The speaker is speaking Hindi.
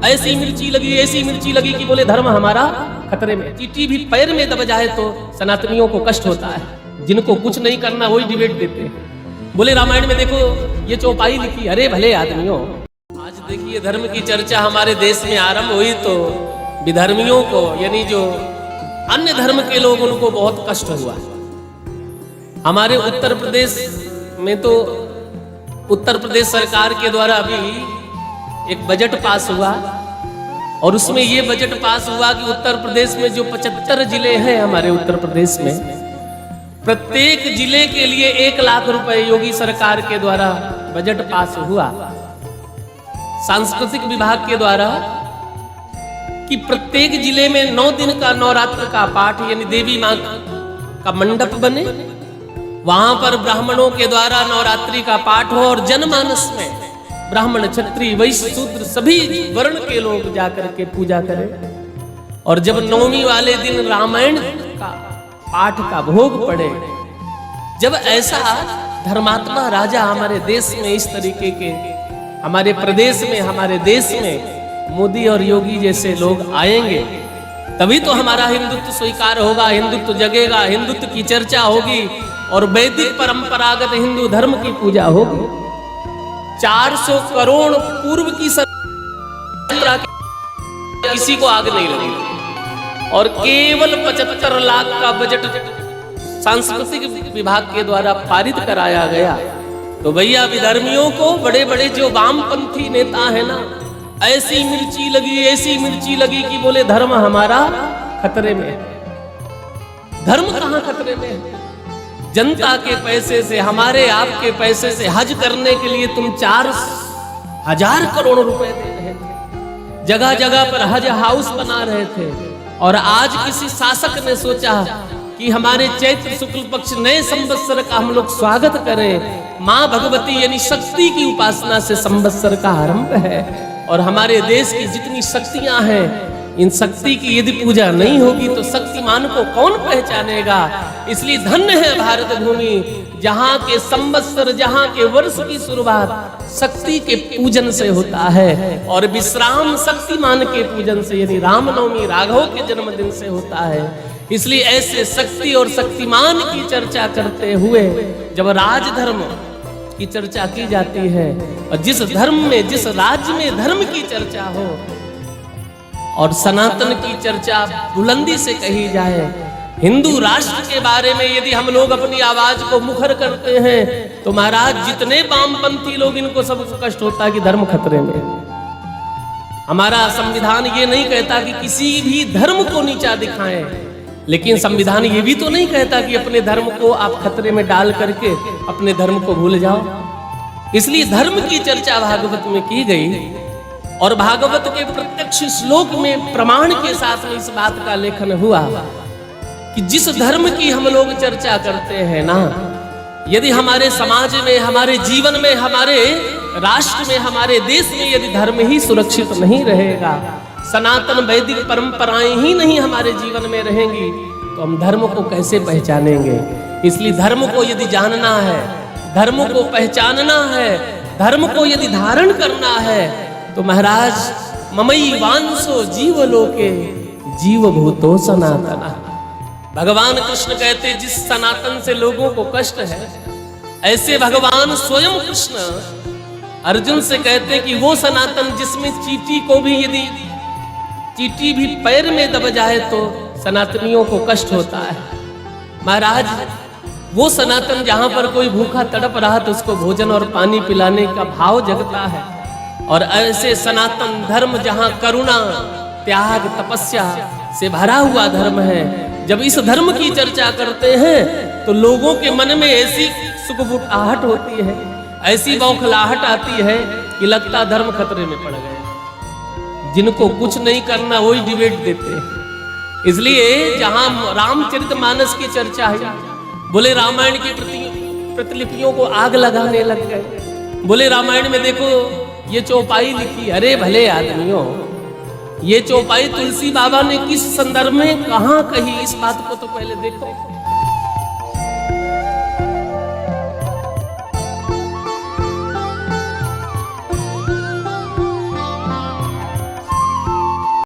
ऐसी मिर्ची लगी कि बोले धर्म हमारा खतरे में। चींटी भी पैर में दब जाए तो सनातनियों को कष्ट होता है। जिनको कुछ नहीं करना वही डिबेट देते हैं। बोले रामायण में देखो ये चौपाई लिखी, अरे भले आदमियों। आज देखिए धर्म की चर्चा हमारे देश में आरंभ हुई तो विधर्मियों को, यानी जो अन्य धर्म के लोग, उनको बहुत कष्ट हुआ। हमारे उत्तर प्रदेश में तो उत्तर प्रदेश सरकार के द्वारा अभी एक बजट पास हुआ और उसमें ये बजट पास हुआ कि उत्तर प्रदेश में जो 75 जिले हैं हमारे उत्तर प्रदेश में, प्रत्येक जिले के लिए 1 लाख रुपए योगी सरकार के द्वारा बजट पास हुआ सांस्कृतिक विभाग के द्वारा कि प्रत्येक जिले में 9 दिन का नवरात्र का पाठ, यानी देवी मां का मंडप बने, वहां पर ब्राह्मणों के द्वारा नवरात्रि का पाठ हो और जनमानस में ब्राह्मण, क्षत्रिय, वैश्य, शूद्र सभी वर्ण के लोग जाकर के पूजा करें। और जब नवमी वाले दिन रामायण का पाठ का भोग पड़े, जब ऐसा धर्मात्मा राजा हमारे देश में इस तरीके के, हमारे प्रदेश में, हमारे देश में मोदी और योगी जैसे लोग आएंगे, तभी तो हमारा हिंदुत्व स्वीकार होगा, हिंदुत्व जगेगा, हिंदुत्व की चर्चा होगी और वैदिक परंपरागत हिंदू धर्म की पूजा होगी। 400 करोड़ पूर्व की किसी को आग नहीं लगी और केवल 75 लाख का बजट सांस्कृतिक विभाग के द्वारा पारित कराया गया। तो भैया विधर्मियों को, बड़े बड़े जो वामपंथी नेता है ना, ऐसी मिर्ची लगी कि बोले धर्म हमारा खतरे में है। धर्म कहां खतरे में है? जनता के पैसे से, हमारे आपके पैसे से हज करने के लिए तुम 4,000 करोड़ रुपए दे रहे थे, जगह जगह पर हज हाउस बना रहे थे। और आज किसी शासक ने सोचा कि हमारे चैत्र शुक्ल पक्ष नए संवत्सर का हम लोग स्वागत करें। मां भगवती यानी शक्ति की उपासना से संवत्सर का आरंभ है और हमारे देश की जितनी शक्तियां हैं, इन शक्ति की यदि पूजा नहीं होगी तो शक्तिमान को कौन पहचानेगा। इसलिए धन्य है भारत भूमि, जहां के संवत्सर, जहां के वर्ष की शुरुआत शक्ति के पूजन से होता है और विश्राम शक्तिमान के पूजन से, यानी रामनवमी, राघव के जन्मदिन से होता है। इसलिए ऐसे शक्ति और शक्तिमान की चर्चा करते हुए जब राजधर्म की चर्चा की जाती है और जिस धर्म में, जिस राज्य में धर्म की चर्चा हो और सनातन की चर्चा बुलंदी से कही जाए, हिंदू राष्ट्र के बारे में यदि हम लोग अपनी आवाज को मुखर करते हैं तो महाराज जितने वामपंथी लोग, इनको सबको कष्ट होता है कि धर्म खतरे में। हमारा संविधान ये नहीं कहता कि किसी भी धर्म को नीचा दिखाएं, लेकिन संविधान ये भी तो नहीं कहता कि अपने धर्म को आप खतरे में डाल करके अपने धर्म को भूल जाओ। इसलिए धर्म की चर्चा भागवत में की गई और भागवत के प्रत्यक्ष श्लोक में प्रमाण के साथ में इस बात का लेखन हुआ कि जिस धर्म की हम लोग चर्चा करते हैं ना, यदि हमारे समाज में, हमारे जीवन में, हमारे राष्ट्र में, हमारे देश में यदि धर्म ही सुरक्षित नहीं रहेगा, सनातन वैदिक परंपराएं ही नहीं हमारे जीवन में रहेंगी, तो हम धर्म को कैसे पहचानेंगे। इसलिए धर्म को यदि जानना है, धर्म को पहचानना है, धर्म को यदि धारण करना है तो महाराज ममई वांसो जीवलोके जीवभूतो सनातना। भगवान कृष्ण कहते जिस सनातन से लोगों को कष्ट है, ऐसे भगवान स्वयं कृष्ण अर्जुन से कहते कि वो सनातन जिसमें चींटी को भी, यदि चींटी भी पैर में दब जाए तो सनातनियों को कष्ट होता है। महाराज वो सनातन जहां पर कोई भूखा तड़प रहा तो उसको भोजन और पानी पिलाने का भाव जगता है, और ऐसे सनातन धर्म जहां करुणा, त्याग, तपस्या से भरा हुआ धर्म है, जब इस धर्म की चर्चा करते हैं तो लोगों के मन में ऐसी सुखबुटाहट होती है, ऐसी बौखलाहट आती है कि लगता धर्म खतरे में पड़ गए। जिनको कुछ नहीं करना वही डिबेट देते हैं। इसलिए जहां रामचरितमानस की चर्चा है, बोले रामायण की प्रतिलिपियों को आग लगाने लग गए। बोले रामायण में देखो ये चौपाई लिखी, अरे भले आदमियों, ये चौपाई तुलसी बाबा ने किस संदर्भ में कहां कही, इस बात को तो पहले देखो।